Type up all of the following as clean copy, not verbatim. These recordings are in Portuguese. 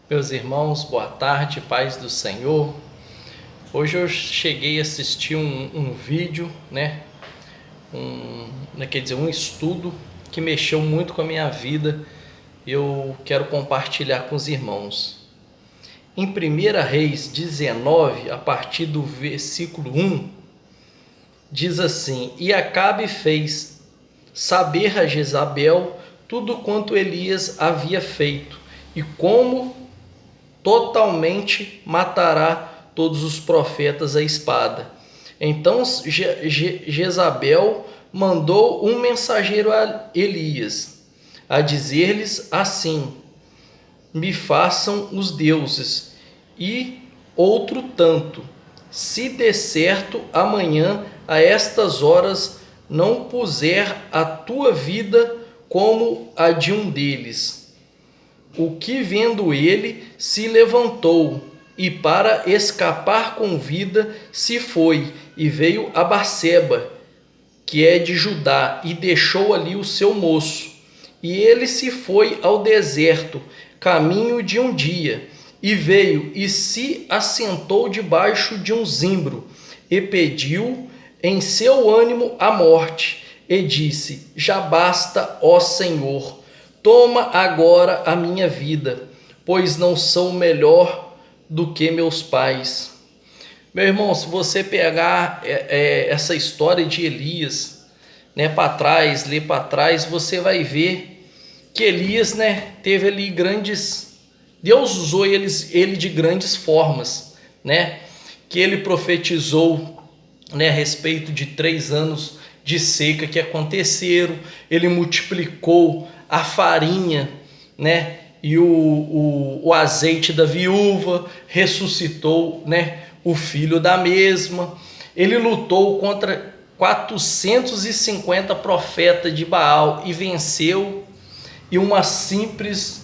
Meus irmãos, boa tarde, paz do Senhor. Hoje eu cheguei a assistir um vídeo, quer dizer, um estudo que mexeu muito com a minha vida. Eu quero compartilhar com os irmãos. Em 1 Reis 19, a partir do versículo 1, diz assim: E Acabe fez saber a Jezabel tudo quanto Elias havia feito, e como totalmente matará todos os profetas à espada. Então Jezabel mandou um mensageiro a Elias, a dizer-lhes assim: Me façam os deuses, e outro tanto, se de certo amanhã a estas horas não puser a tua vida como a de um deles. O que vendo ele se levantou, e para escapar com vida se foi, e veio a Barseba, que é de Judá, e deixou ali o seu moço. E ele se foi ao deserto, caminho de um dia, e veio e se assentou debaixo de um zimbro, e pediu em seu ânimo a morte, e disse: Já basta, ó Senhor, toma agora a minha vida, pois não sou melhor do que meus pais. Meu irmão, se você pegar essa história de Elias, para trás, ler para trás, você vai ver que Elias, teve ali grandes... Deus usou ele de grandes formas, que ele profetizou, a respeito de 3 anos de seca que aconteceram. Ele multiplicou a farinha, e o azeite da viúva, ressuscitou, o filho da mesma. Ele lutou contra 450 profetas de Baal e venceu. E uma simples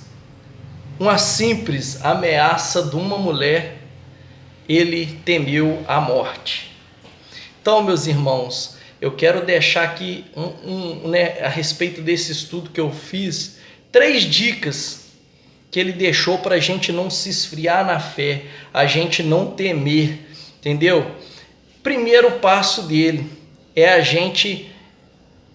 ameaça de uma mulher, ele temeu a morte. Então, meus irmãos, eu quero deixar aqui a respeito desse estudo que eu fiz, 3 dicas que ele deixou para a gente não se esfriar na fé, a gente não temer, entendeu? Primeiro passo dele é a gente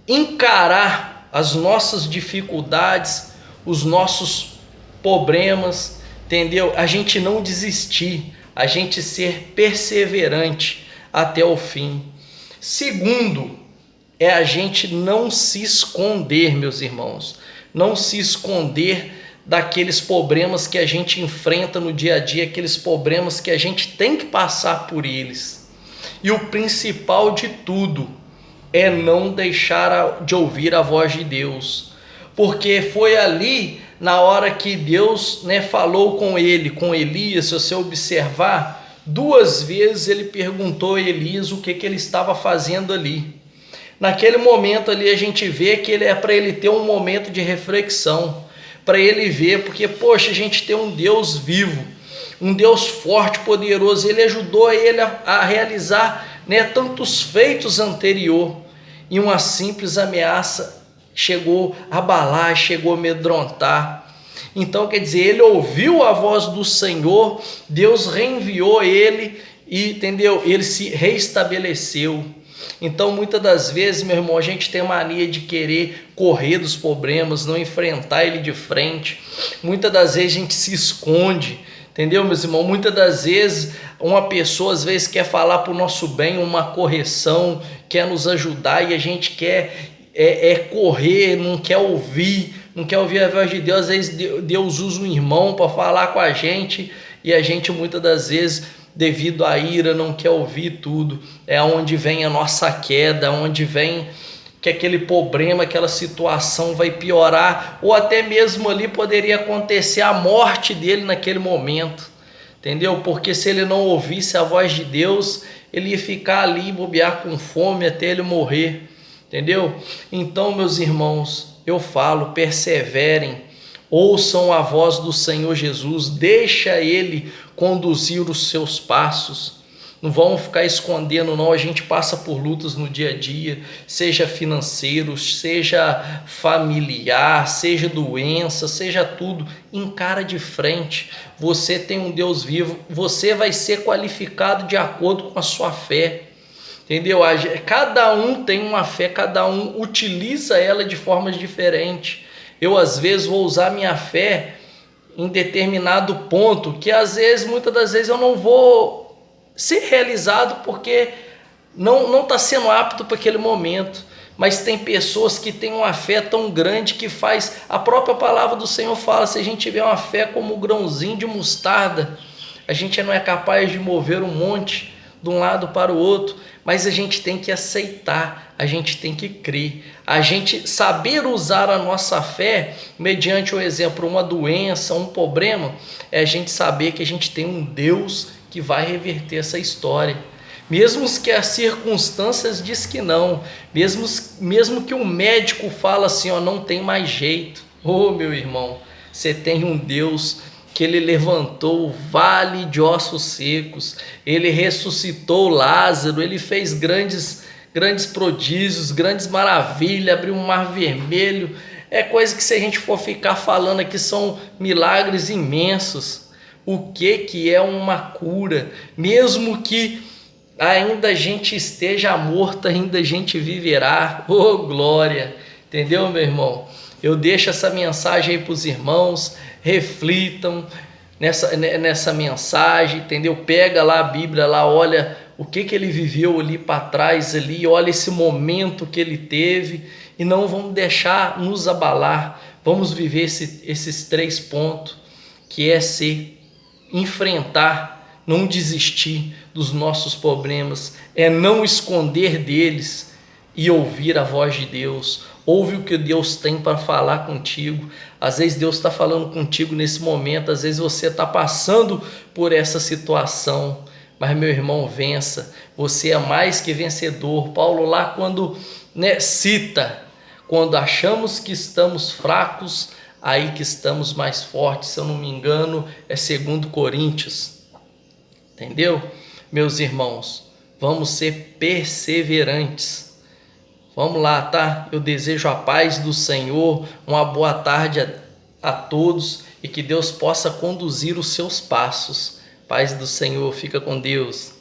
encarar as nossas dificuldades, os nossos problemas, entendeu? A gente não desistir, a gente ser perseverante até o fim. Segundo, é a gente não se esconder, meus irmãos, não se esconder daqueles problemas que a gente enfrenta no dia a dia, aqueles problemas que a gente tem que passar por eles. E o principal de tudo é não deixar de ouvir a voz de Deus, porque foi ali na hora que Deus, falou com ele, com Elias. Se você observar, 2 vezes ele perguntou a Elias o que ele estava fazendo ali. Naquele momento ali a gente vê que é para ele ter um momento de reflexão, para ele ver, porque poxa, a gente tem um Deus vivo, um Deus forte, poderoso. Ele ajudou ele a realizar, tantos feitos anterior, e uma simples ameaça chegou a abalar, chegou a amedrontar. Então, quer dizer, ele ouviu a voz do Senhor, Deus reenviou ele, e entendeu? Ele se reestabeleceu. Então, muitas das vezes, meu irmão, a gente tem mania de querer correr dos problemas, não enfrentar ele de frente. Muitas das vezes a gente se esconde, entendeu, meus irmãos? Muitas das vezes uma pessoa às vezes quer falar para o nosso bem, uma correção, quer nos ajudar, e a gente quer correr, não quer ouvir a voz de Deus. Às vezes Deus usa um irmão para falar com a gente, e a gente muitas das vezes, devido à ira, não quer ouvir tudo. É onde vem a nossa queda, onde vem que aquele problema, aquela situação vai piorar, ou até mesmo ali poderia acontecer a morte dele naquele momento, entendeu? Porque se ele não ouvisse a voz de Deus, ele ia ficar ali, bobear com fome até ele morrer, entendeu? Então, meus irmãos, eu falo, perseverem, ouçam a voz do Senhor Jesus, deixa ele conduzir os seus passos, Não vamos ficar escondendo, não. A gente passa por lutas no dia a dia, seja financeiro, seja familiar, seja doença, seja tudo. Encara de frente. Você tem um Deus vivo. Você vai ser qualificado de acordo com a sua fé. Entendeu? Cada um tem uma fé, cada um utiliza ela de formas diferentes. Eu, às vezes, vou usar minha fé em determinado ponto que, às vezes, muitas das vezes, eu não vou ser realizado porque não está sendo apto para aquele momento. Mas tem pessoas que têm uma fé tão grande que faz, a própria palavra do Senhor fala, se a gente tiver uma fé como o grãozinho de mostarda, a gente não é capaz de mover um monte de um lado para o outro, mas a gente tem que aceitar, a gente tem que crer, a gente saber usar a nossa fé mediante o exemplo, uma doença, um problema, é a gente saber que a gente tem um Deus que vai reverter essa história. Mesmo que as circunstâncias diz que não, mesmo que o médico fala assim, ó, não tem mais jeito. Ô, meu irmão, você tem um Deus que ele levantou o vale de ossos secos, ele ressuscitou Lázaro, ele fez grandes prodígios, grandes maravilhas, abriu um mar vermelho. É coisa que, se a gente for ficar falando aqui, são milagres imensos. O que é uma cura? Mesmo que ainda a gente esteja morto, ainda a gente viverá. Oh, glória! Entendeu, meu irmão? Eu deixo essa mensagem aí para os irmãos, reflitam nessa mensagem, entendeu? Pega lá a Bíblia, lá, olha o que ele viveu ali para trás, ali, olha esse momento que ele teve, e não vamos deixar nos abalar. Vamos viver esses 3 pontos, que é enfrentar, não desistir dos nossos problemas, é não esconder deles e ouvir a voz de Deus. Ouve o que Deus tem para falar contigo. Às vezes Deus está falando contigo nesse momento, às vezes você está passando por essa situação, mas, meu irmão, vença, você é mais que vencedor. Paulo lá quando cita, quando achamos que estamos fracos, aí que estamos mais fortes. Se eu não me engano, é 2 Coríntios. Entendeu? Meus irmãos, vamos ser perseverantes. Vamos lá, tá? Eu desejo a paz do Senhor, uma boa tarde a todos e que Deus possa conduzir os seus passos. Paz do Senhor, fica com Deus.